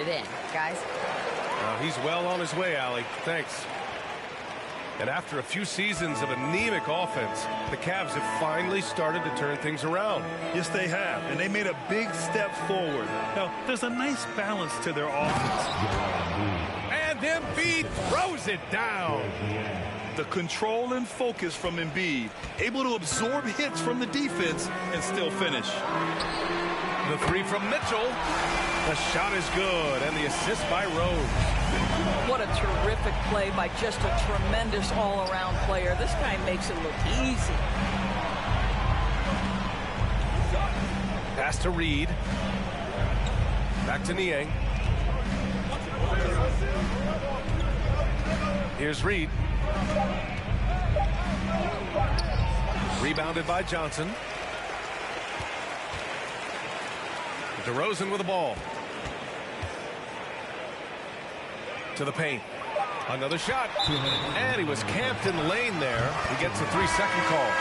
it in, guys. He's well on his way, Allie. Thanks. And after a few seasons of anemic offense, the Cavs have finally started to turn things around. Yes, they have, and they made a big step forward. Now, there's a nice balance to their offense. And Embiid throws it down. The control and focus from Embiid, able to absorb hits from the defense and still finish. The three from Mitchell. The shot is good, and the assist by Rose. What a terrific play by just a tremendous all-around player. This guy makes it look easy. Pass to Reed. Back to Niang. Here's Reed. Rebounded by Johnson. DeRozan with the ball. To the paint. Another shot. And he was camped in the lane there. He gets a 3-second call.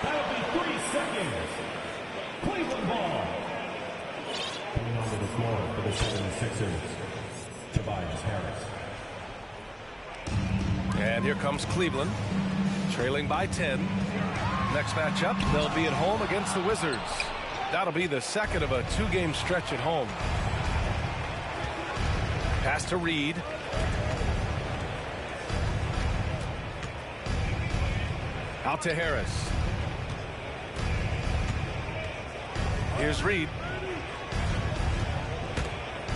That'll be 3 seconds. Cleveland ball. Coming onto the floor for the 76ers, Tobias Harris. And here comes Cleveland, trailing by 10. Next matchup, they'll be at home against the Wizards. That'll be the second of a 2-game stretch at home. Pass to Reed. Out to Harris. Here's Reed.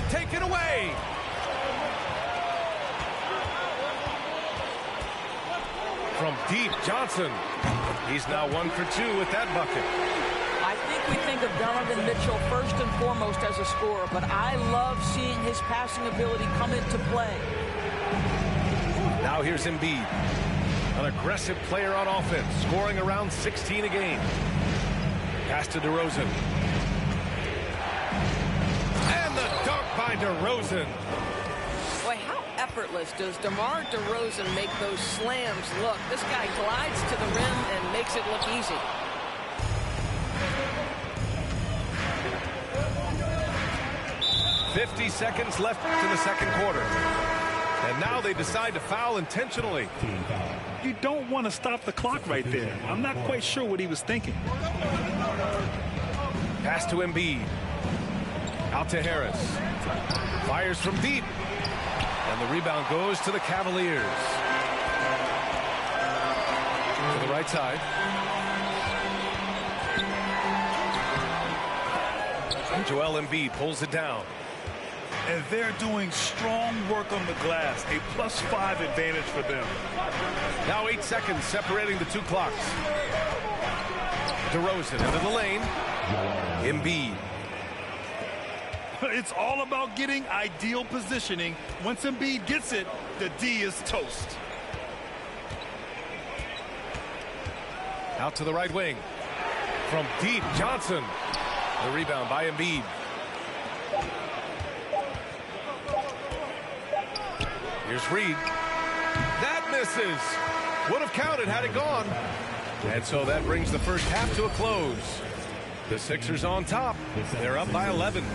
Taken away. From deep, Johnson. He's now 1 for 2 with that bucket. I think we think of Donovan Mitchell first and foremost as a scorer, but I love seeing his passing ability come into play. Now here's Embiid. An aggressive player on offense, scoring around 16 a game. Pass to DeRozan. And the dunk by DeRozan. Boy, how effortless does DeMar DeRozan make those slams look? This guy glides to the rim and makes it look easy. .50 seconds left to the second quarter. And now they decide to foul intentionally. You don't want to stop the clock right there. I'm not quite sure what he was thinking. Pass to Embiid. Out to Harris. Fires from deep. And the rebound goes to the Cavaliers. To the right side. Joel Embiid pulls it down. And they're doing strong work on the glass. A +5 advantage for them. Now 8 seconds separating the two clocks. DeRozan into the lane. Embiid. It's all about getting ideal positioning. Once Embiid gets it, the D is toast. Out to the right wing. From deep, Johnson. The rebound by Embiid. Here's Reed. That misses. Would have counted had it gone. And so that brings the first half to a close. The Sixers on top. They're up by 11.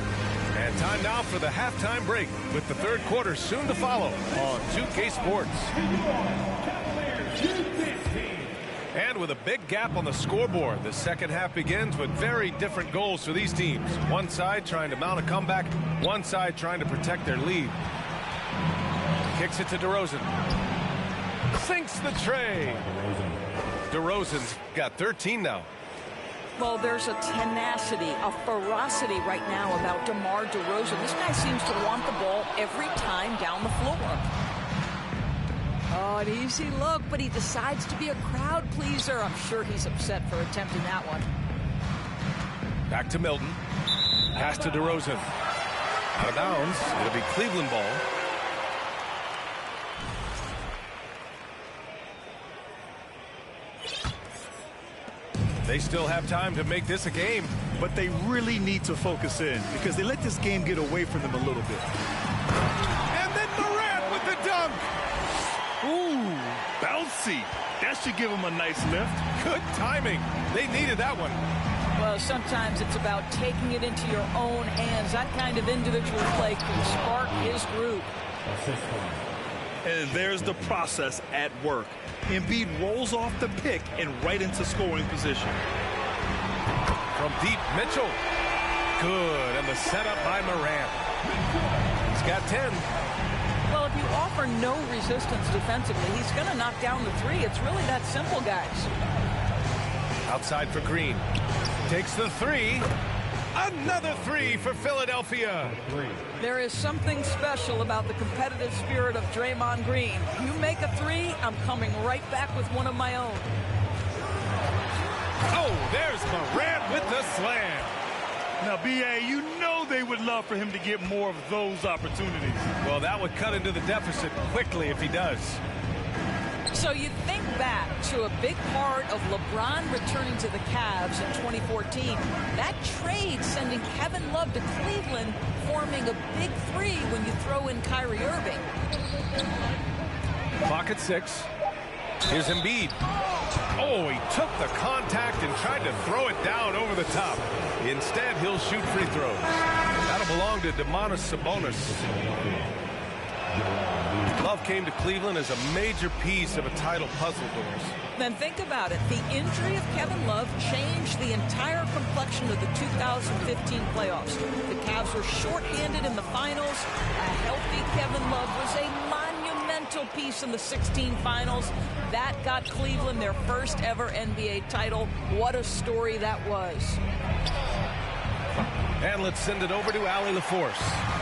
And time now for the halftime break, with the third quarter soon to follow on 2K Sports. And with a big gap on the scoreboard, the second half begins with very different goals for these teams. One side trying to mount a comeback, one side trying to protect their lead. Kicks it to DeRozan. Sinks the tray. DeRozan's got 13 now. Well, there's a tenacity, a ferocity right now about DeMar DeRozan. This guy seems to want the ball every time down the floor. Oh, an easy look, but he decides to be a crowd pleaser. I'm sure he's upset for attempting that one. Back to Milton. Pass to DeRozan. Out of bounds. It'll be Cleveland ball. They still have time to make this a game. But they really need to focus in because they let this game get away from them a little bit. And then Morant with the dunk. Ooh, bouncy. That should give them a nice lift. Good timing. They needed that one. Well, sometimes it's about taking it into your own hands. That kind of individual play can spark his group. Assist point. And there's the process at work. Embiid rolls off the pick and right into scoring position. From deep, Mitchell. Good, and the setup by Morant. He's got 10. Well, if you offer no resistance defensively, he's going to knock down the three. It's really that simple, guys. Outside for Green. Takes the three. Another three for Philadelphia. There is something special about the competitive spirit of Draymond Green. You make a three, I'm coming right back with one of my own. Oh, there's Morant with the slam. Now, B.A., you know they would love for him to get more of those opportunities. Well, that would cut into the deficit quickly if he does. So you think back to a big part of LeBron returning to the Cavs in 2014. That trade sending Kevin Love to Cleveland, forming a big three when you throw in Kyrie Irving. Clock at 6. Here's Embiid. Oh, he took the contact and tried to throw it down over the top. Instead, he'll shoot free throws. That'll belong to Domantas Sabonis. Love came to Cleveland as a major piece of a title puzzle, Doris. Then think about it. The injury of Kevin Love changed the entire complexion of the 2015 playoffs. The Cavs were shorthanded in the finals. A healthy Kevin Love was a monumental piece in the 16 finals. That got Cleveland their first ever NBA title. What a story that was. And let's send it over to Allie LaForce.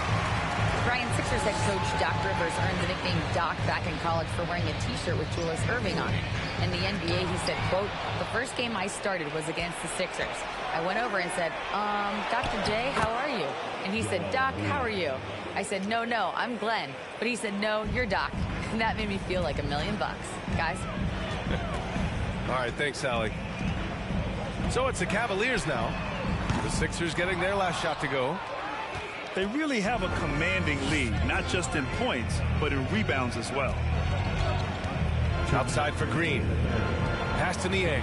Brian, Sixers head coach Doc Rivers earned the nickname Doc back in college for wearing a T-shirt with Julius Erving on it. In the NBA, he said, quote, "The first game I started was against the Sixers. I went over and said, Dr. J, how are you?" And he said, "Doc, how are you?" I said, no, I'm Glenn." But he said, "No, you're Doc." And that made me feel like $1 million. Guys. All right, thanks, Allie. So it's the Cavaliers now. The Sixers getting their last shot to go. They really have a commanding lead, not just in points, but in rebounds as well. Outside for Green. Pass to Niang.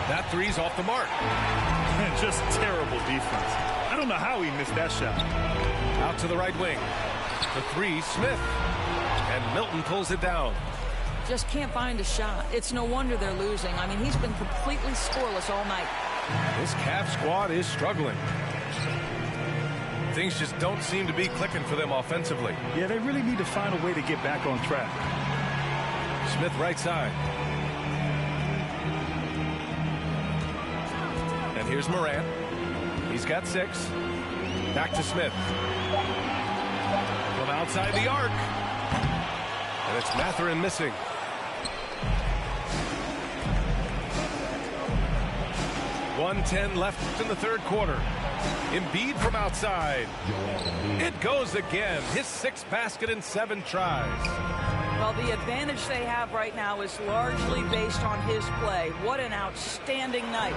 That three's off the mark. Just terrible defense. I don't know how he missed that shot. Out to the right wing. The three, Smith. And Milton pulls it down. Just can't find a shot. It's no wonder they're losing. I mean, he's been completely scoreless all night. This Cavs squad is struggling. Things just don't seem to be clicking for them offensively. Yeah, they really need to find a way to get back on track. Smith right side. And here's Morant. He's got 6. Back to Smith. From outside the arc. And it's Mathurin missing. .110 left in the third quarter. Embiid from outside. It goes again. His 6th basket in 7 tries. Well, the advantage they have right now is largely based on his play. What an outstanding night.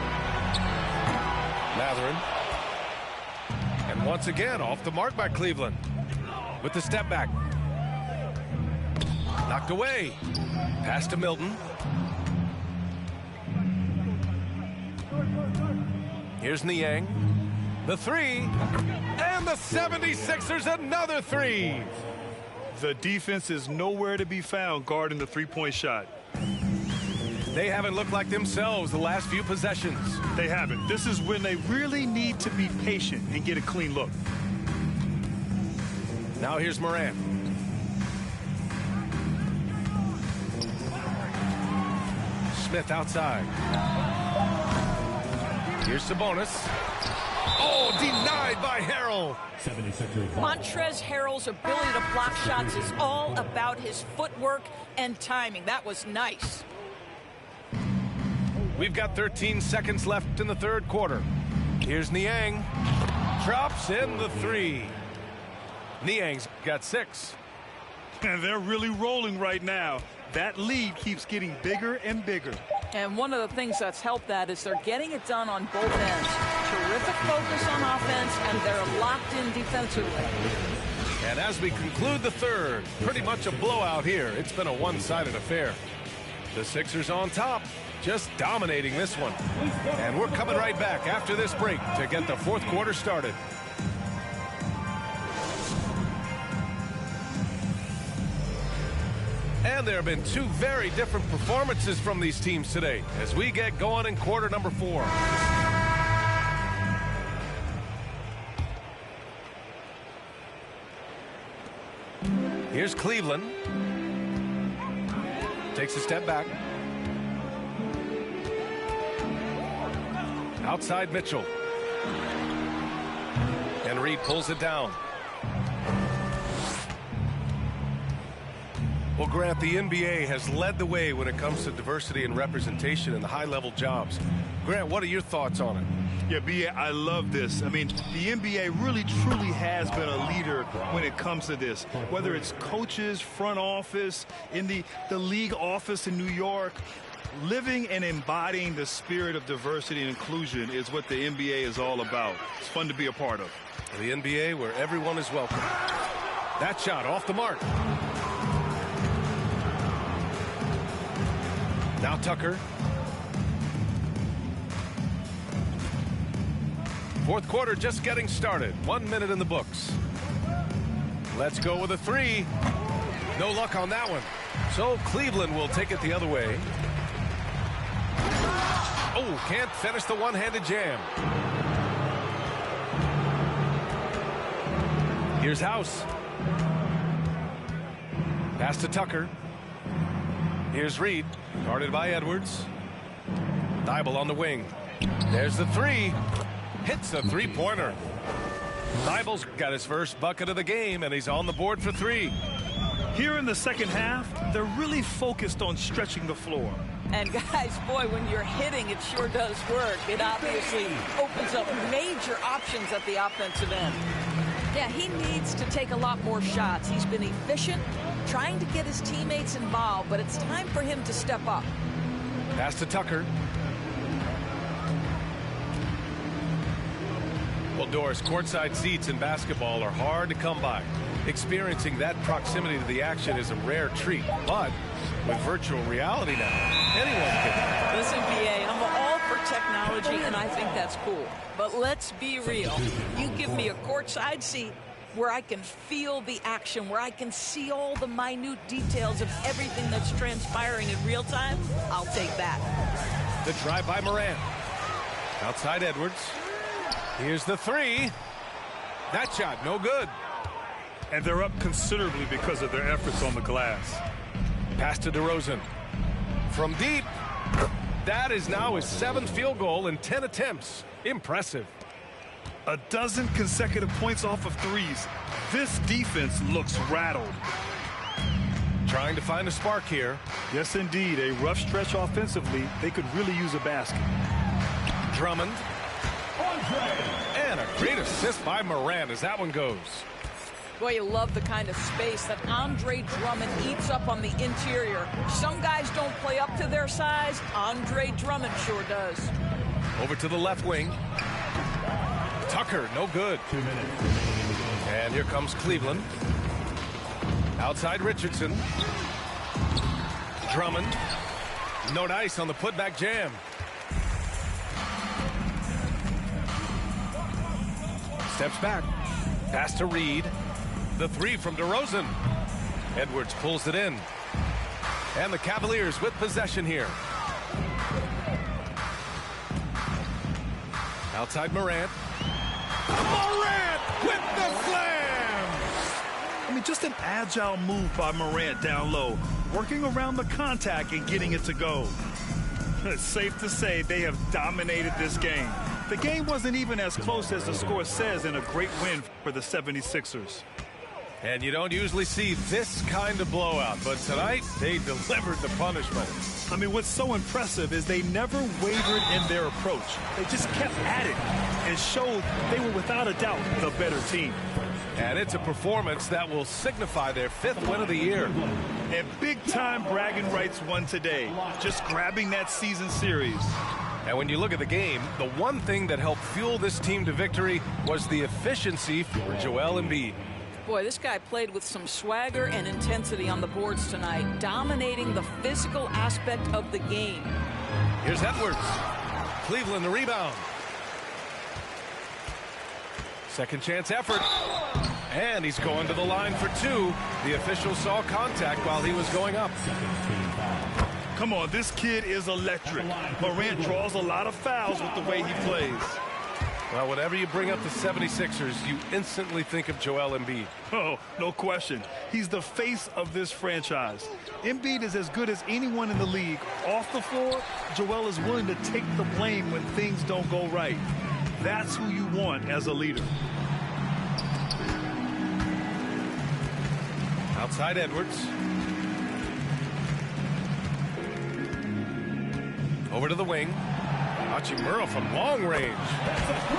Mathurin. And once again, off the mark by Cleveland. With the step back. Knocked away. Pass to Milton. Here's Niang. The three. And the 76ers another three. The defense is nowhere to be found guarding the three-point shot. They haven't looked like themselves the last few possessions. They haven't. This is when they really need to be patient and get a clean look. Now here's Morant. Smith outside. Here's Sabonis. Oh, denied by Harrell. 76ers. Montrezl Harrell's ability to block shots is all about his footwork and timing. That was nice. We've got 13 seconds left in the third quarter. Here's Niang. Drops in the three. Niang's got 6. And they're really rolling right now. That lead keeps getting bigger and bigger. And one of the things that's helped that is they're getting it done on both ends. Terrific focus on offense, and they're locked in defensively. And as we conclude the third, pretty much a blowout here. It's been a one-sided affair. The Sixers on top, just dominating this one. And we're coming right back after this break to get the fourth quarter started. And there have been two very different performances from these teams today as we get going in quarter number 4. Here's Cleveland. Takes a step back. Outside Mitchell. And Reed pulls it down. Well, Grant, the NBA has led the way when it comes to diversity and representation in the high-level jobs. Grant, what are your thoughts on it? Yeah, B.A., I love this. I mean, the NBA really, truly has been a leader when it comes to this. Whether it's coaches, front office, in the league office in New York, living and embodying the spirit of diversity and inclusion is what the NBA is all about. It's fun to be a part of. The NBA where everyone is welcome. That shot off the mark. Now Tucker. Fourth quarter just getting started. 1 minute in the books. Let's go with a three. No luck on that one. So Cleveland will take it the other way. Oh, can't finish the one-handed jam. Here's House. Pass to Tucker. Here's Reed, guarded by Edwards. Thybulle on the wing. There's the three. Hits a three-pointer. Thybulle's got his first bucket of the game, and he's on the board for 3. Here in the second half, they're really focused on stretching the floor. And guys, boy, when you're hitting, it sure does work. It obviously opens up major options at the offensive end. Yeah, he needs to take a lot more shots. He's been efficient, trying to get his teammates involved, but it's time for him to step up. Pass to Tucker. Well, Doris, courtside seats in basketball are hard to come by. Experiencing that proximity to the action is a rare treat, but with virtual reality now, anyone can. Listen, BA, I'm all for technology, and I think that's cool. But let's be real. You give me a courtside seat where I can feel the action, where I can see all the minute details of everything that's transpiring in real time, I'll take that. The drive by Morant. Outside Edwards. Here's the three. That shot, no good. And they're up considerably because of their efforts on the glass. Pass to DeRozan. From deep. That is now his 7th field goal in 10 attempts. Impressive. A dozen consecutive points off of threes. This defense looks rattled. Trying to find a spark here. Yes, indeed. A rough stretch offensively. They could really use a basket. Drummond. And a great assist by Morant as that one goes. Boy, you love the kind of space that Andre Drummond eats up on the interior. Some guys don't play up to their size. Andre Drummond sure does. Over to the left wing. Tucker, no good. 2 minutes. And here comes Cleveland. Outside Richardson. Drummond. No dice on the putback jam. Steps back. Pass to Reed. The three from DeRozan. Edwards pulls it in. And the Cavaliers with possession here. Outside Morant. Morant with the slam! I mean, just an agile move by Morant down low, working around the contact and getting it to go. It's safe to say they have dominated this game. The game wasn't even as close as the score says in a great win for the 76ers. And you don't usually see this kind of blowout, but tonight they delivered the punishment. I mean, what's so impressive is they never wavered in their approach. They just kept at it and showed they were without a doubt the better team. And it's a performance that will signify their 5th win of the year. And big-time bragging rights won today, just grabbing that season series. And when you look at the game, the one thing that helped fuel this team to victory was the efficiency for Joel Embiid. Boy, this guy played with some swagger and intensity on the boards tonight, dominating the physical aspect of the game. Here's Edwards. Cleveland the rebound. Second chance effort. And he's going to the line for two. The official saw contact while he was going up. Come on, this kid is electric. Morant draws a lot of fouls with the way he plays. Well, whenever you bring up the 76ers, you instantly think of Joel Embiid. Oh, no question. He's the face of this franchise. Embiid is as good as anyone in the league. Off the floor, Joel is willing to take the blame when things don't go right. That's who you want as a leader. Outside Edwards. Over to the wing. Hachimura from long range.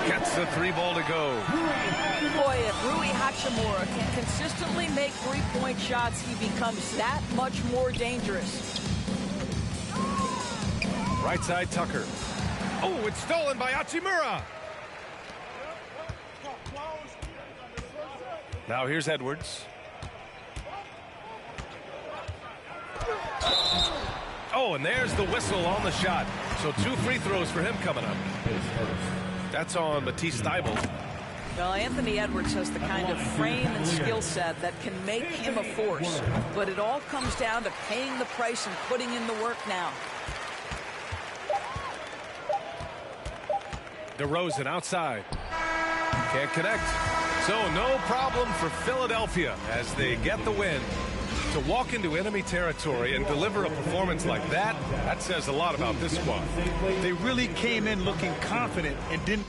Gets the three ball to go. Boy, if Rui Hachimura can consistently make three-point shots, he becomes that much more dangerous. Right side Tucker. Oh, it's stolen by Hachimura. Now here's Edwards. Oh, and there's the whistle on the shot. So 2 free throws for him coming up. That's on Matisse Thybulle. Well, Anthony Edwards has the kind of frame and skill set that can make him a force. But it all comes down to paying the price and putting in the work now. DeRozan outside. Can't connect. So no problem for Philadelphia as they get the win. To walk into enemy territory and deliver a performance like that, that says a lot about this squad. They really came in looking confident and didn't.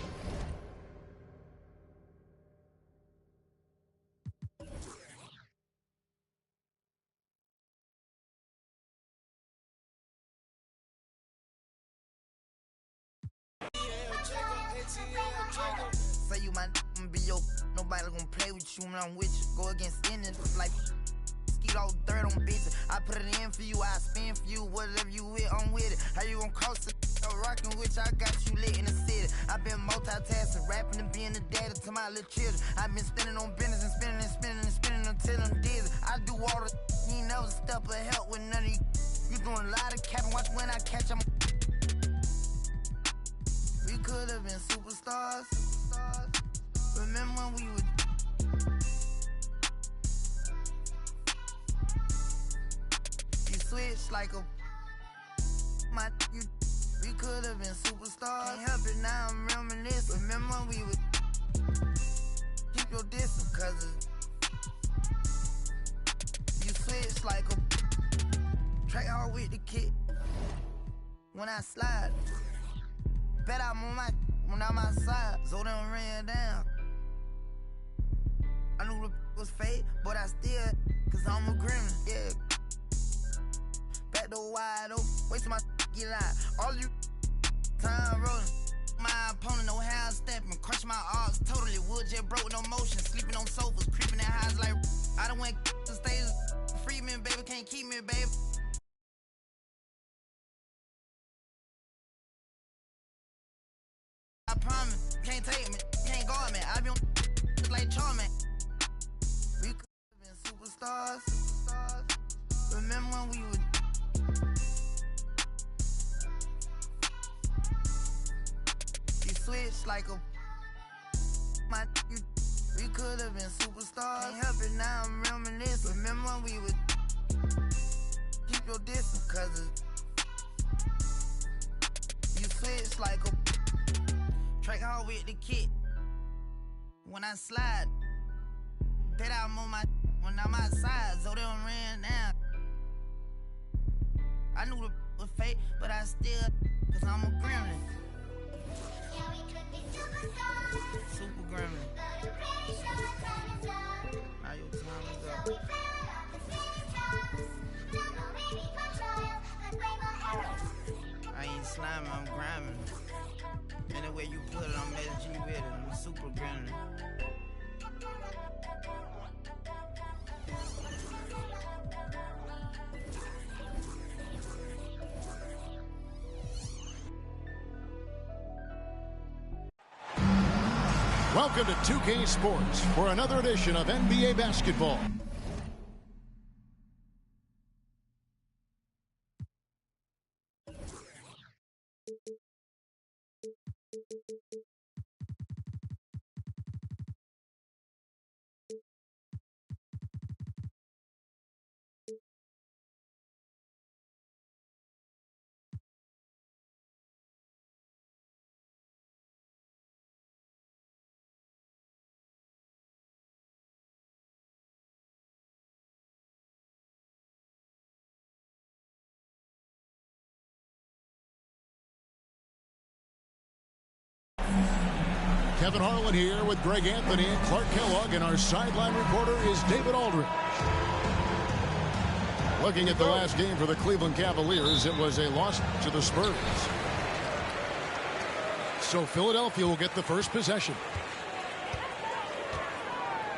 Say you my be your nobody gonna play with you when I'm with you. Go against innings like all dirt on bitches. I put it in for you, I spin for you. Whatever you with, I'm with it. How you gonna cross the rockin' which I got you lit in the city. I've been multitasking, rapping and being the daddy to my little children. I've been spinning on business and spinning and spinning and spinning until I'm dizzy. I do all the you ain't never step or help with none of you. You doing a lot of capping, watch when I catch them. We could have been superstars. Remember when we were switch like a you we could have been superstars. Can't help it now, I'm reminiscing. Remember when we would keep your distance, cause you switch like a track hard with the kid. When I slide, bet I'm on when I'm outside, so them ran down. I knew it was fake, but I still, cause I'm a gremlin, yeah. Back door wide open, wasting my get out. All you time rolling. My opponent no how I'm stepping, crush my arms totally. Wood jet broke, no motion, sleeping on sofas, creeping in highs like I done went to stages. Free me, baby, can't keep me, baby. I promise, can't take me, can't guard me. I been like Charmin. We could have been superstars. Remember when we would. You switch like a you. We could have been superstars. Can't help it now, I'm reminiscing. Remember when we would keep your distance, cause you switch like a track hard with the kid. When I slide, bet I'm on my when I'm outside, so they don't ran down. I knew it was fake, but I still, cause I'm a gremlin. Super gremlin. Now your time is up. I ain't sliming, I'm grinding. Anyway you put it, I'm messaging with it. I'm a super gremlin. Welcome to 2K Sports for another edition of NBA basketball. Kevin Harlan here with Greg Anthony and Clark Kellogg, and our sideline reporter is David Aldridge. Looking at the last game for the Cleveland Cavaliers, it was a loss to the Spurs. So Philadelphia will get the first possession.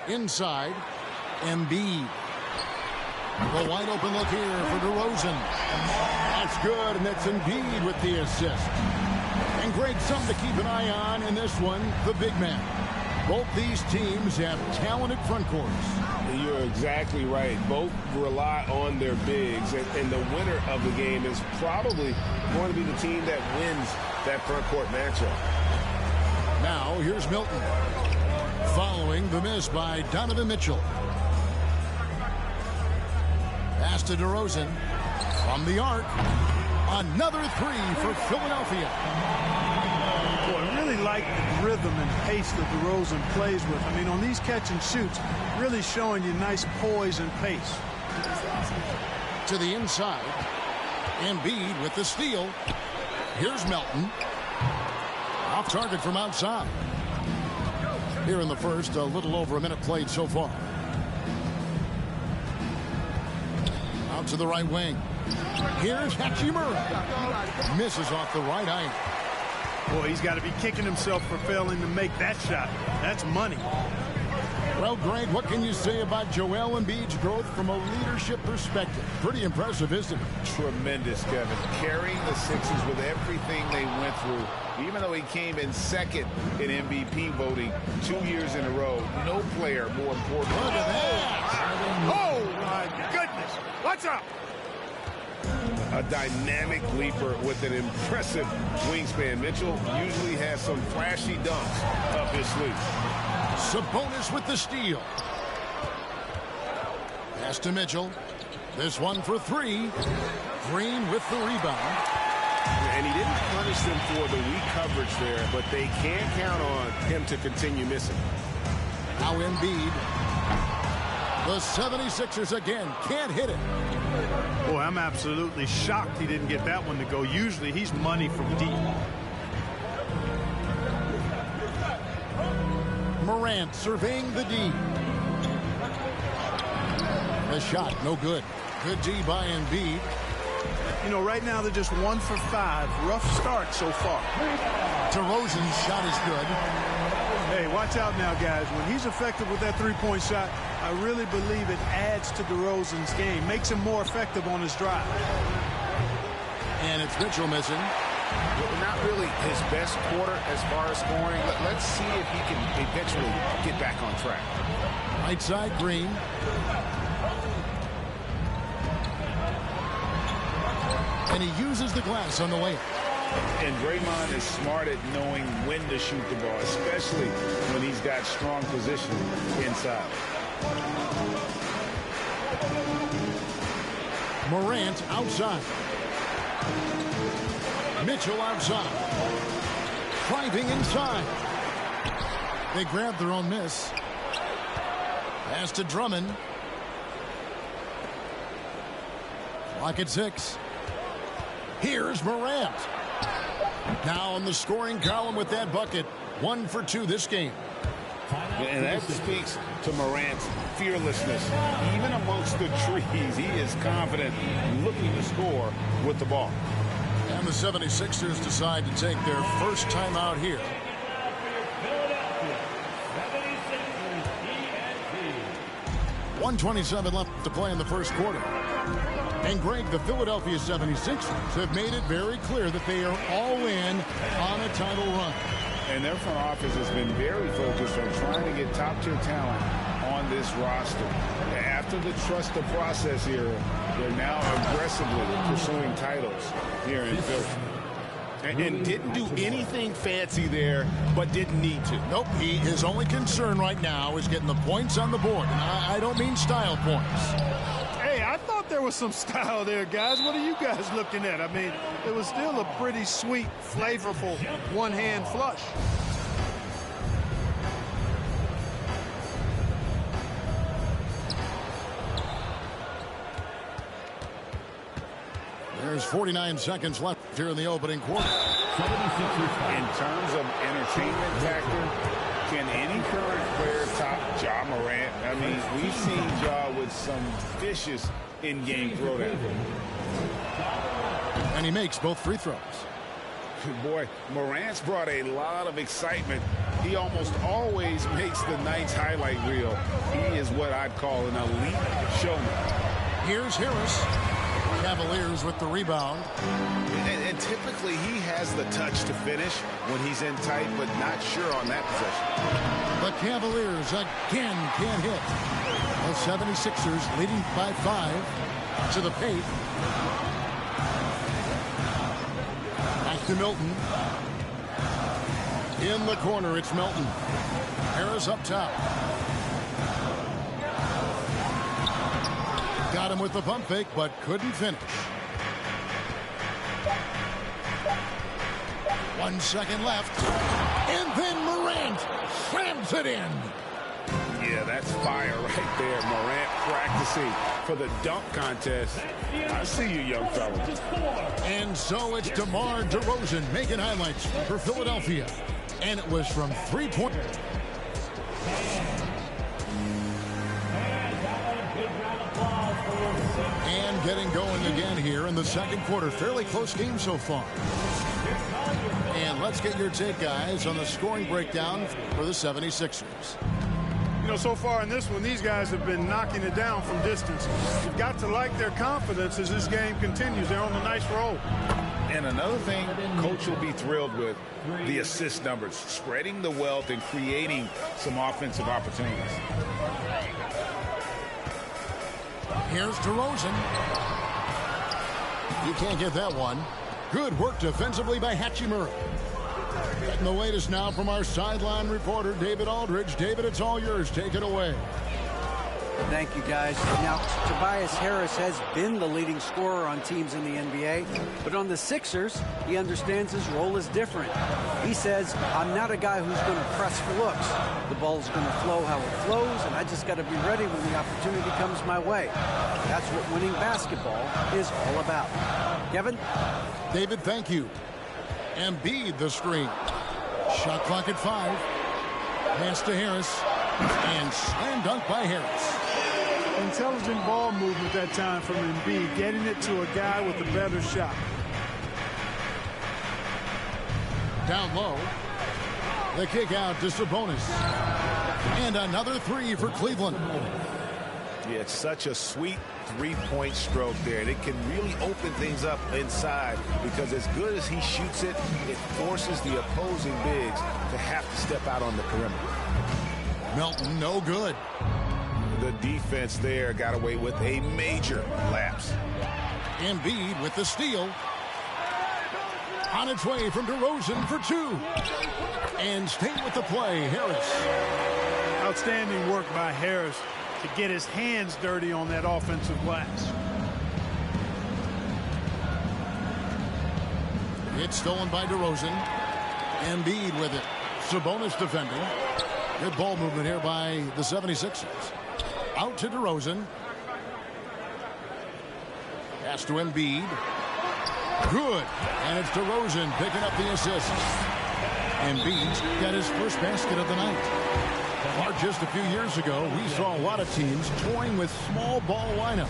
Inside, Embiid. The wide open look here for DeRozan. That's good, and that's Embiid with the assist. And Greg, something to keep an eye on in this one, the big man. Both these teams have talented front courts. You're exactly right. Both rely on their bigs, and the winner of the game is probably going to be the team that wins that front court matchup. Now, here's Milton. Following the miss by Donovan Mitchell. Pass to DeRozan. From the arc. Another three for Philadelphia. Boy, I really like the rhythm and pace that DeRozan plays with. I mean, on these catch and shoots, really showing you nice poise and pace. To the inside. Embiid with the steal. Here's Melton. Off target from outside. Here in the first, a little over a minute played so far. Out to the right wing. Here's Hachimura. Misses off the right iron. Boy, he's got to be kicking himself for failing to make that shot. That's money. Well, Greg, what can you say about Joel Embiid's growth from a leadership perspective? Pretty impressive, isn't it? Tremendous, Kevin. Carrying the Sixers with everything they went through. Even though he came in second in MVP voting 2 years in a row, no player more important. Look at that. Oh, my goodness. What's up? A dynamic leaper with an impressive wingspan. Mitchell usually has some flashy dunks up his sleeve. Sabonis with the steal. Pass to Mitchell. This one for three. Green with the rebound. And he didn't punish them for the weak coverage there, but they can't count on him to continue missing. Now Embiid. The 76ers again can't hit it. Boy, I'm absolutely shocked he didn't get that one to go. Usually he's money from deep. Morant surveying the D. The shot, no good. Good D by Embiid. You know, right now they're just 1 for 5. Rough start so far. DeRozan's shot is good. Hey, watch out now, guys. When he's effective with that three-point shot, I really believe it adds to DeRozan's game, makes him more effective on his drive. And it's Mitchell missing. Not really his best quarter as far as scoring. Let's see if he can eventually get back on track. Right side, Green. And he uses the glass on the way. And Draymond is smart at knowing when to shoot the ball, especially when he's got strong position inside. Morant outside. Mitchell outside. Driving inside. They grab their own miss. Pass to Drummond. Clock at 6. Here's Morant. Now on the scoring column with that bucket. 1 for 2 this game. And that speaks to Morant's fearlessness. Even amongst the trees, he is confident, looking to score with the ball. And the 76ers decide to take their first time out here. .127 left to play in the first quarter. And Greg, the Philadelphia 76ers have made it very clear that they are all in on a title run. And their front office has been very focused on trying to get top-tier talent on this roster. After the trust the process era, they're now aggressively pursuing titles here in Philly. And didn't do anything fancy there, but didn't need to. Nope, his only concern right now is getting the points on the board. And I don't mean style points. Hey, I thought there was some style there, guys. What are you guys looking at? I mean, it was still a pretty sweet, flavorful one-hand flush. There's 49 seconds left here in the opening quarter. In terms of entertainment factor, can any current player top Ja Morant? I mean, we've seen Ja with some vicious in-game throwdown. And he makes both free throws. Boy, Morant's brought a lot of excitement. He almost always makes the night's highlight reel. He is what I'd call an elite showman. Here's Harris. Cavaliers with the rebound. And typically he has the touch to finish when he's in tight, but not sure on that possession. The Cavaliers again can't hit. The 76ers leading by 5 to the paint. Back to Milton. In the corner, it's Milton. Harris up top. Got him with the pump fake, but couldn't finish. 1 second left. And then Morant slams it in. Yeah, that's fire right there. Morant practicing for the dunk contest. I see you, young fella. And so it's DeMar DeRozan making highlights for Philadelphia. And it was from 3-point. And getting going again here in the second quarter. Fairly close game so far. And let's get your take, guys, on the scoring breakdown for the 76ers. You know, so far in this one, these guys have been knocking it down from distance. You've got to like their confidence as this game continues. They're on a nice roll. And another thing Coach will be thrilled with, the assist numbers, spreading the wealth and creating some offensive opportunities. Here's DeRozan. You can't get that one. Good work defensively by Hachimura. Getting the latest now from our sideline reporter, David Aldridge. David, it's all yours. Take it away. Thank you, guys. Now, Tobias Harris has been the leading scorer on teams in the NBA, but on the Sixers, he understands his role is different. He says, I'm not a guy who's going to press for looks. The ball's going to flow how it flows, and I just got to be ready when the opportunity comes my way. That's what winning basketball is all about. Kevin? David, thank you. Embiid the screen. Shot clock at 5. Pass to Harris. And slam dunk by Harris. Intelligent ball movement that time from Embiid, getting it to a guy with a better shot. Down low. The kick out to Sabonis. And another 3 for Cleveland. Yeah, it's such a sweet three-point stroke there. And it can really open things up inside because as good as he shoots it, it forces the opposing bigs to have to step out on the perimeter. Melton, no good. The defense there got away with a major lapse. Embiid with the steal. On its way from DeRozan for 2. And staying with the play, Harris. Outstanding work by Harris to get his hands dirty on that offensive glass. It's stolen by DeRozan. Embiid with it. Sabonis defending. Good ball movement here by the 76ers. Out to DeRozan. Pass to Embiid. Good. And it's DeRozan picking up the assist. Embiid's got his first basket of the night. Or just a few years ago, we saw a lot of teams toying with small ball lineups.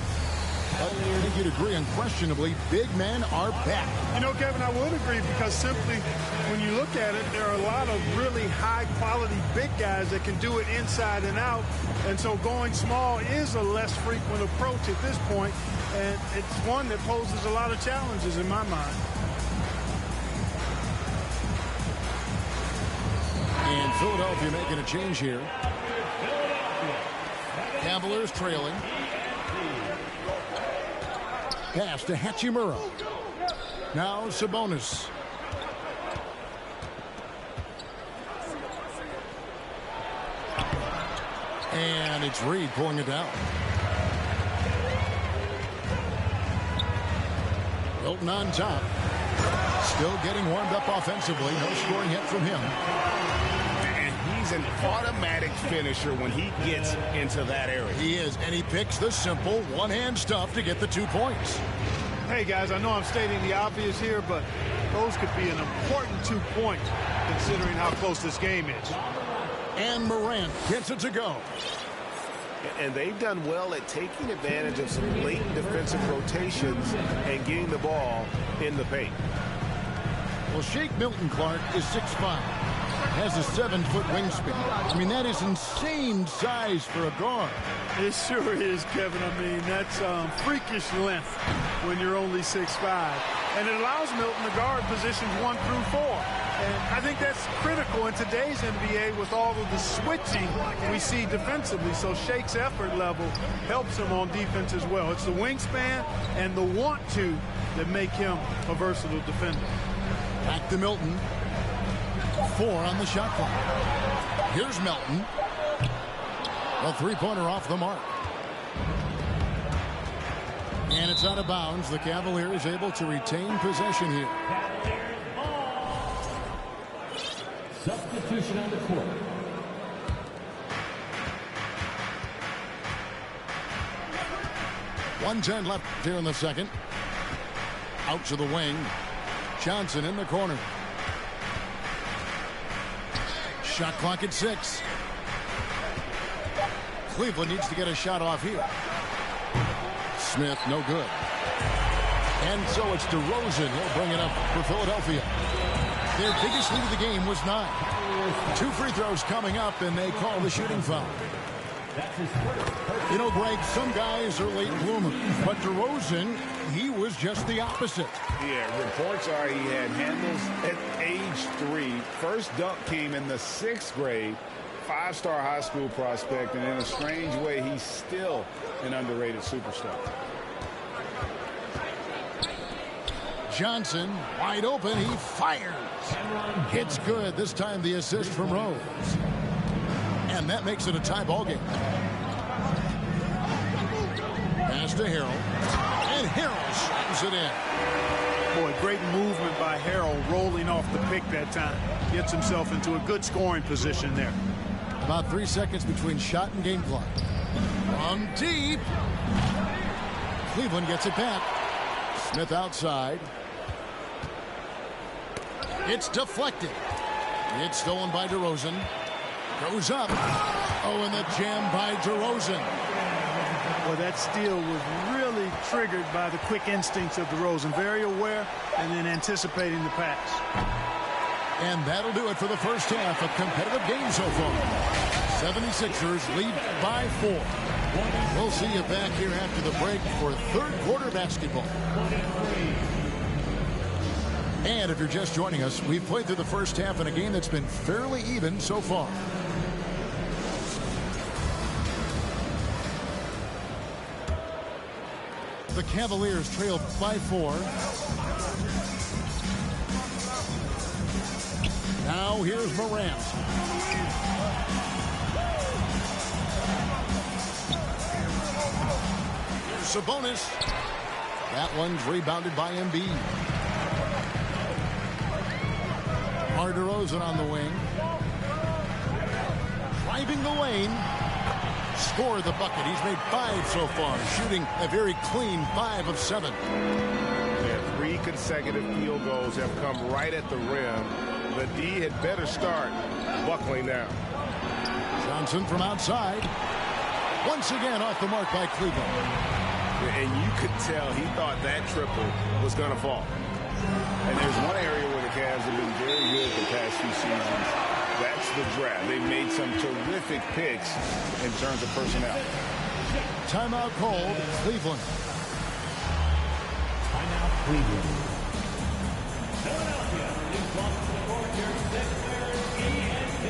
But I think you'd agree unquestionably, big men are back. You know, Kevin, I would agree because simply when you look at it, there are a lot of really high-quality big guys that can do it inside and out. And so going small is a less frequent approach at this point, and it's one that poses a lot of challenges in my mind. And Philadelphia making a change here. Cavaliers trailing. Pass to Hachimura. Now Sabonis. And it's Reed pulling it down. Milton on top. Still getting warmed up offensively. No scoring yet from him. And he's an automatic finisher when he gets into that area. He is, and he picks the simple one-hand stuff to get the 2 points. Hey, guys, I know I'm stating the obvious here, but those could be an important 2 points considering how close this game is. And Morant gets it to go. And they've done well at taking advantage of some late defensive rotations and getting the ball in the paint. Well, Shake Milton Clark is 6'5", has a 7-foot wingspan. I mean, that is insane size for a guard. It sure is, Kevin. I mean, that's freakish length when you're only 6'5". And it allows Milton to guard positions 1 through 4. And I think that's critical in today's NBA with all of the switching we see defensively. So Shake's effort level helps him on defense as well. It's the wingspan and the want-to that make him a versatile defender. Back to Milton. 4 on the shot clock. Here's Milton. A three-pointer off the mark. And it's out of bounds. The Cavaliers able to retain possession here. Substitution on the court. .110 left here in the second. Out to the wing. Johnson in the corner. Shot clock at 6. Cleveland needs to get a shot off here. Smith, no good. And so it's DeRozan. He'll bring it up for Philadelphia. Their biggest lead of the game was 9. 2 free throws coming up, and they call the shooting foul. You know, Greg, some guys are late bloomers, but DeRozan, he was just the opposite. Yeah, reports are he had handles at age 3. First dunk came in the 6th grade. 5-star high school prospect, and in a strange way, he's still an underrated superstar. Johnson, wide open, he fires. It's good. This time the assist from Rose. And that makes it a tie ball game. Pass to Harrell. And Harrell slams it in. Boy, great movement by Harrell, rolling off the pick that time. Gets himself into a good scoring position there. About 3 seconds between shot and game clock. From deep. Cleveland gets it back. Smith outside. It's deflected. It's stolen by DeRozan. Goes up. Oh, and the jam by DeRozan. Well, that steal was really triggered by the quick instincts of DeRozan. Very aware and then anticipating the pass. And that'll do it for the first half. A competitive game so far. 76ers lead by 4. We'll see you back here after the break for third quarter basketball. And if you're just joining us, we've played through the first half in a game that's been fairly even so far. The Cavaliers trail by 4. Now here's Morant. Here's Sabonis. That one's rebounded by Embiid. DeRozan on the wing. Driving the lane. Scored the bucket. He's made 5 so far. Shooting a very clean 5 of 7. Yeah, 3 consecutive field goals have come right at the rim. The D had better start buckling down. Johnson from outside. Once again off the mark by Cleveland. And you could tell he thought that triple was going to fall. And there's one area where the Cavs have been very good the past few seasons. That's the draft. They've made some terrific picks in terms of personnel. Timeout called. Cleveland. Timeout Cleveland. Philadelphia is brought to the court here. ENT.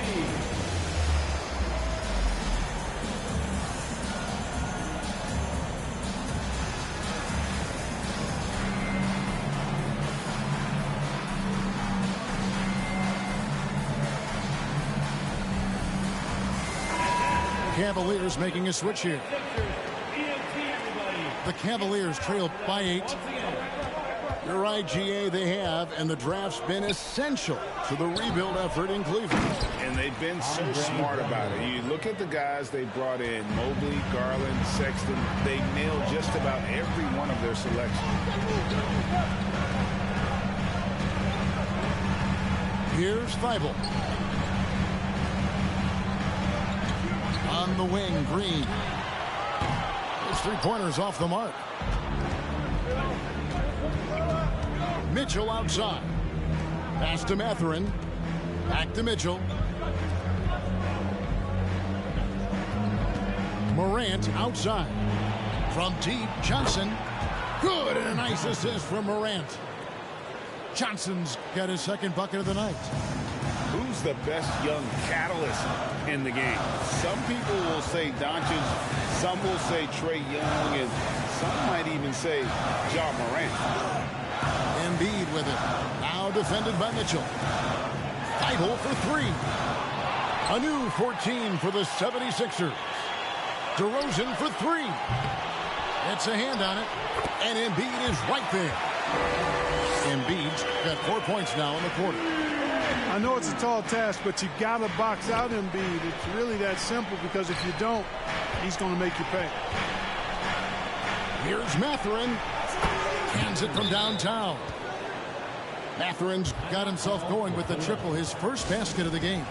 Cavaliers making a switch here. The Cavaliers trail by 8. You're right, GA, they have, and the draft's been essential to the rebuild effort in Cleveland. And they've been so smart about it. You look at the guys they brought in, Mobley, Garland, Sexton, they nailed just about every one of their selections. Here's Thibault. On the wing, Green. His three-pointers off the mark. Mitchell outside. Pass to Mathurin. Back to Mitchell. Morant outside. From deep, Johnson. Good, and a nice assist from Morant. Johnson's got his second bucket of the night. Who's the best young catalyst in the game? Some people will say Doncic, some will say Trae Young, and some might even say Ja Morant. Embiid with it. Now defended by Mitchell. Thibault for three. A new 14 for the 76ers. DeRozan for three. It's a hand on it, and Embiid is right there. Embiid's got 4 points now in the quarter. I know it's a tall task, but you got to box out Embiid. It's really that simple, because if you don't, he's going to make you pay. Here's Mathurin. Hands it from downtown. Mathurin's got himself going with the triple, his first basket of the game.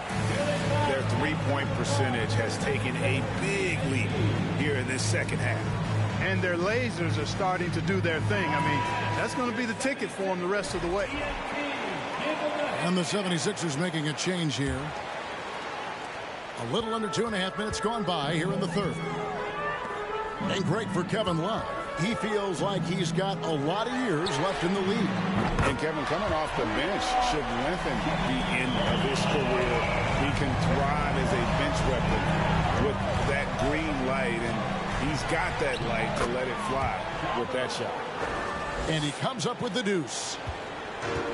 Their three-point percentage has taken a big leap here in this second half. And their lasers are starting to do their thing. I mean, that's going to be the ticket for them the rest of the way. And the 76ers making a change here. A little under 2.5 minutes gone by here in the third. And great for Kevin Love. He feels like he's got a lot of years left in the league. And Kevin, coming off the bench should lengthen the end of his career. He can thrive as a bench weapon with that green light, and he's got that light to let it fly with that shot. And he comes up with the deuce.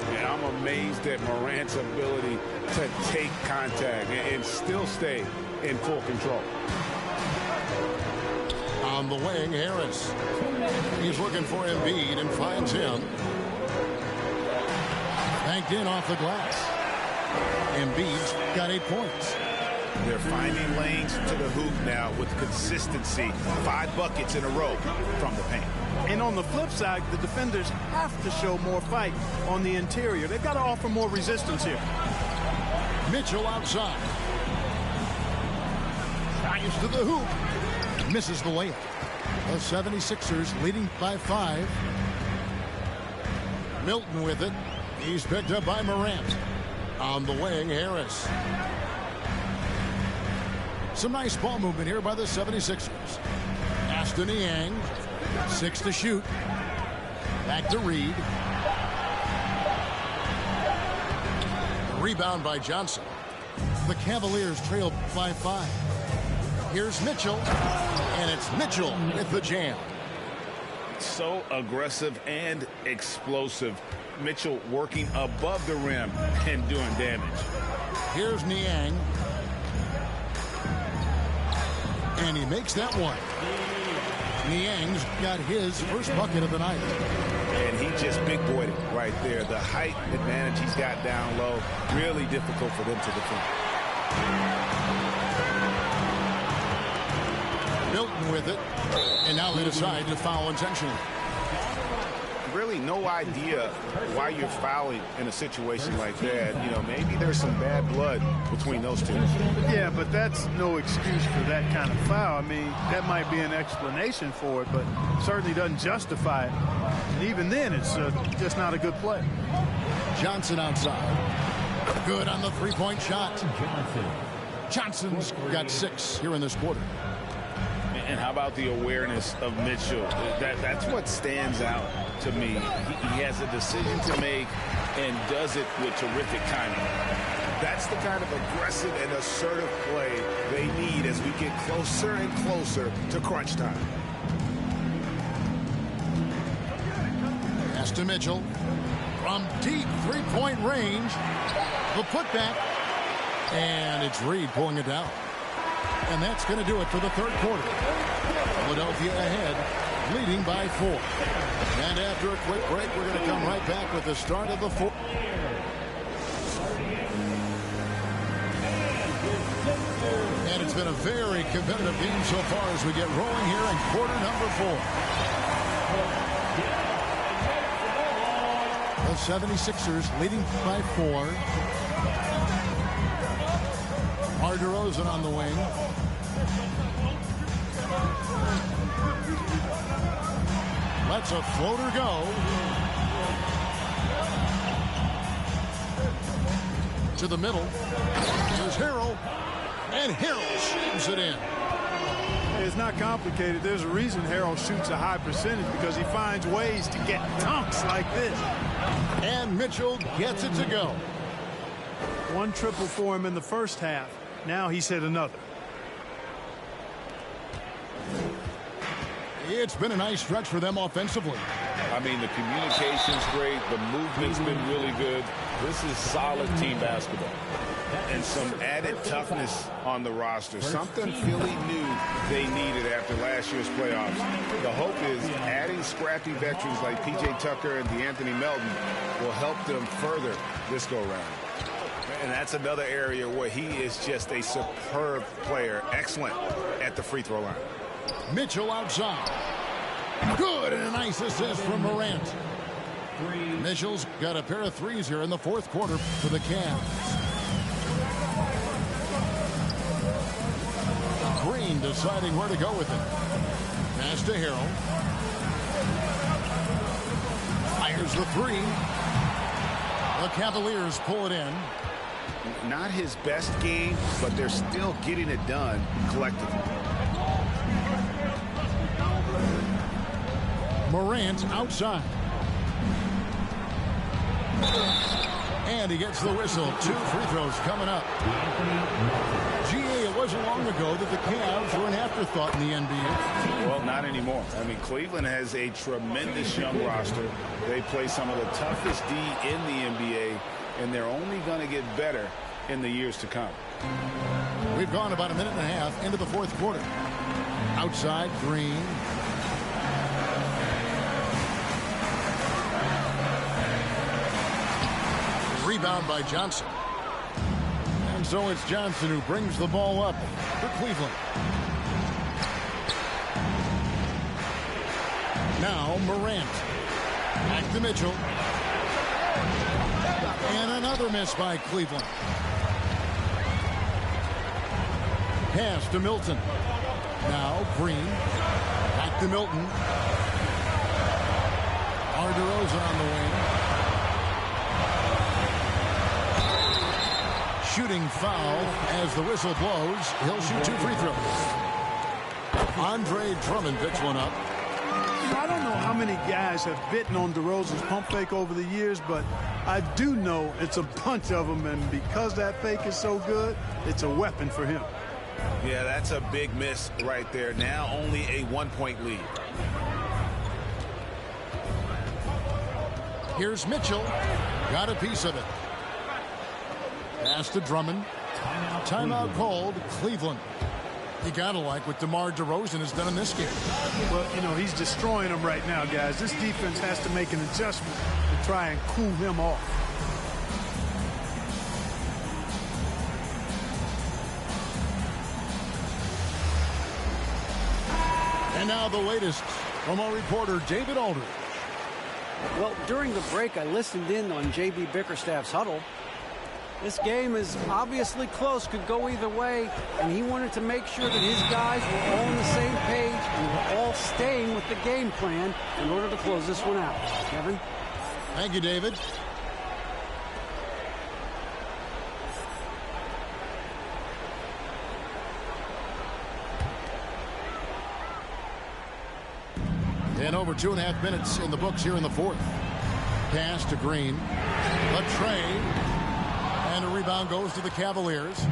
And I'm amazed at Morant's ability to take contact and still stay in full control. On the wing, Harris. He's looking for Embiid and finds him. Banked in off the glass. Embiid's got 8 points. They're finding lanes to the hoop now with consistency. 5 buckets in a row from the paint. And on the flip side, the defenders have to show more fight on the interior. They've got to offer more resistance here. Mitchell outside. Drives to the hoop. Misses the layup. The 76ers leading by 5. Milton with it. He's picked up by Morant. On the wing, Harris. Some nice ball movement here by the 76ers. Aston Yang. 6 to shoot. Back to Reed. Rebound by Johnson. The Cavaliers trail by 5. Here's Mitchell. And it's Mitchell with the jam. So aggressive and explosive. Mitchell working above the rim and doing damage. Here's Niang. And he makes that one. Niang's got his first bucket of the night. And he just big boyed it right there. The height advantage he's got down low, really difficult for them to defend. Milton with it. And now they decide to foul intentionally. Really no idea why you're fouling in a situation like that. You know, maybe there's some bad blood between those two. Yeah, but that's no excuse for that kind of foul. I mean, that might be an explanation for it, but certainly doesn't justify it. And even then, it's just not a good play. Johnson outside. Good on the three-point shot. Johnson's got 6 here in this quarter. And how about the awareness of Mitchell? That's what stands out to me. He has a decision to make and does it with terrific timing. That's the kind of aggressive and assertive play they need as we get closer and closer to crunch time. Pass to Mitchell. From deep three-point range. The putback. And it's Reed pulling it down. And that's going to do it for the third quarter. Philadelphia ahead, leading by 4. And after a quick break, we're going to come right back with the start of the fourth. And it's been a very competitive game so far as we get rolling here in quarter number 4. The 76ers leading by 4. DeRozan on the wing. Lets a floater go. To the middle. Here's Harrell. And Harrell shoots it in. It's not complicated. There's a reason Harrell shoots a high percentage, because he finds ways to get dunks like this. And Mitchell gets it to go. One triple for him in the first half. Now he's hit another. It's been a nice stretch for them offensively. I mean, the communication's great. The movement's been really good. This is solid team basketball. And some added toughness on the roster. Something Philly knew they needed after last year's playoffs. The hope is adding scrappy veterans like P.J. Tucker and DeAnthony Melton will help them further this go-round. And that's another area where he is just a superb player. Excellent at the free throw line. Mitchell outside. Good, and a nice assist from Morant. Mitchell's got a pair of threes here in the fourth quarter for the Cavs. Green deciding where to go with it. Pass to Harrell. Fires the three. The Cavaliers pull it in. Not his best game, but they're still getting it done collectively. Morant outside. And he gets the whistle. 2 free throws coming up. It wasn't long ago that the Cavs were an afterthought in the NBA. Well, not anymore. I mean, Cleveland has a tremendous young roster. They play some of the toughest D in the NBA, and they're only going to get better in the years to come. We've gone about a minute and a half into the fourth quarter. Outside, Green. Rebound by Johnson. And so it's Johnson who brings the ball up for Cleveland. Now Morant. Back to Mitchell. And another miss by Cleveland. Pass to Milton. Now Green. Back to Milton. DeRozan on the wing. Shooting foul as the whistle blows. He'll shoot 2 free throws. Andre Drummond picks one up. I don't know how many guys have bitten on DeRozan's pump fake over the years, but I do know it's a bunch of them, and because that fake is so good, it's a weapon for him. Yeah, that's a big miss right there. Now only a 1-point lead. Here's Mitchell. Got a piece of it. Pass to Drummond. Timeout called. Cleveland. You gotta like what DeMar DeRozan has done in this game. Well, you know, he's destroying them right now, guys. This defense has to make an adjustment to try and cool him off. And now the latest from our reporter, David Aldridge. Well, during the break, I listened in on J.B. Bickerstaff's huddle. This game is obviously close, could go either way, and he wanted to make sure that his guys were all on the same page and were all staying with the game plan in order to close this one out. Kevin? Thank you, David. And over 2.5 minutes in the books here in the fourth. Pass to Green. A trade. And a rebound goes to the Cavaliers.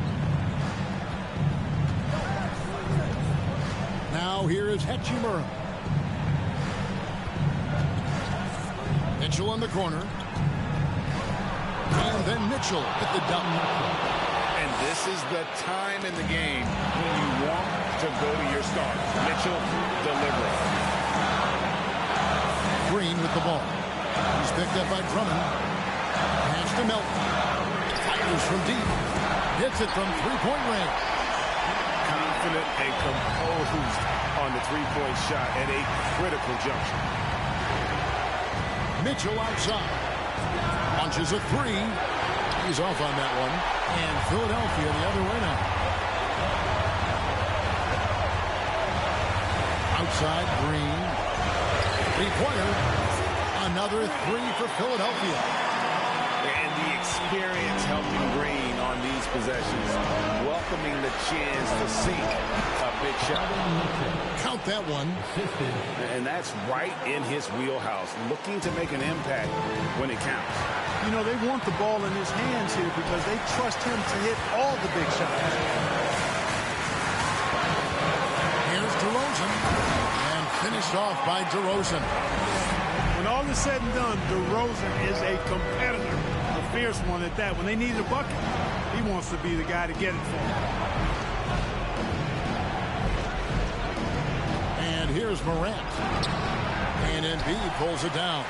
Now here is Hachimura. Mitchell in the corner. And then Mitchell at the dunk. And this is the time in the game when you want to go to your stars. Mitchell delivering. Green with the ball. He's picked up by Drummond. Pass to Melton. Fires from deep. Hits it from three-point range. Confident and composed on the three-point shot at a critical juncture. Mitchell outside. Launches a three. He's off on that one. And Philadelphia the other way now. Outside, Green. Three-pointer. Another three for Philadelphia. And the experience helping Green on these possessions, welcoming the chance to sink a big shot. Count that one. And that's right in his wheelhouse, looking to make an impact when it counts. You know, they want the ball in his hands here because they trust him to hit all the big shots. Here's DeRozan. And finished off by DeRozan. When all is said and done, DeRozan is a competitor, a fierce one at that. When they need a bucket, he wants to be the guy to get it for them. And here's Morant. And Embiid pulls it down.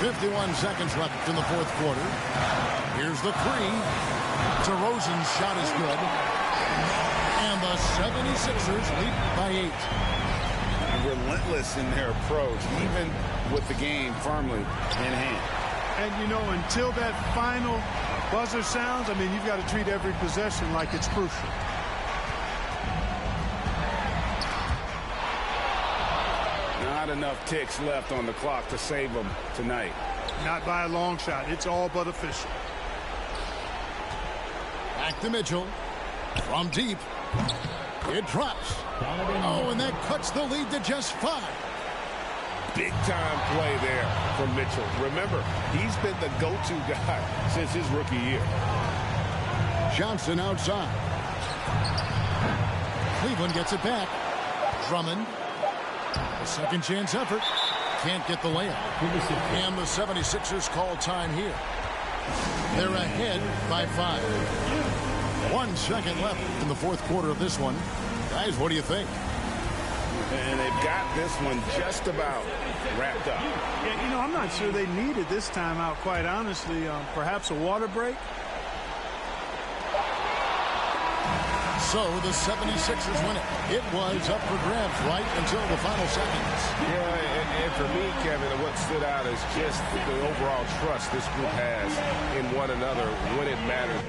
51 seconds left in the fourth quarter. Here's the three. DeRozan's shot is good. And the 76ers lead by 8. Relentless in their approach, even with the game firmly in hand. And, you know, until that final buzzer sounds, I mean, you've got to treat every possession like it's crucial. Not enough ticks left on the clock to save them tonight. Not by a long shot. It's all but official. Back to Mitchell. From deep. It drops. Oh, and that cuts the lead to just 5. Big-time play there from Mitchell. Remember, he's been the go-to guy since his rookie year. Johnson outside. Cleveland gets it back. Drummond. A second chance effort. Can't get the layup. And the 76ers call time here. They're ahead by 5. 1 second left in the fourth quarter of this one. Guys, what do you think? And they've got this one just about wrapped up. Yeah, you know, I'm not sure they needed this timeout, quite honestly. Perhaps a water break? So the 76ers win it. It was up for grabs right until the final seconds. Yeah, and for me, Kevin, what stood out is just the overall trust this group has in one another when it matters.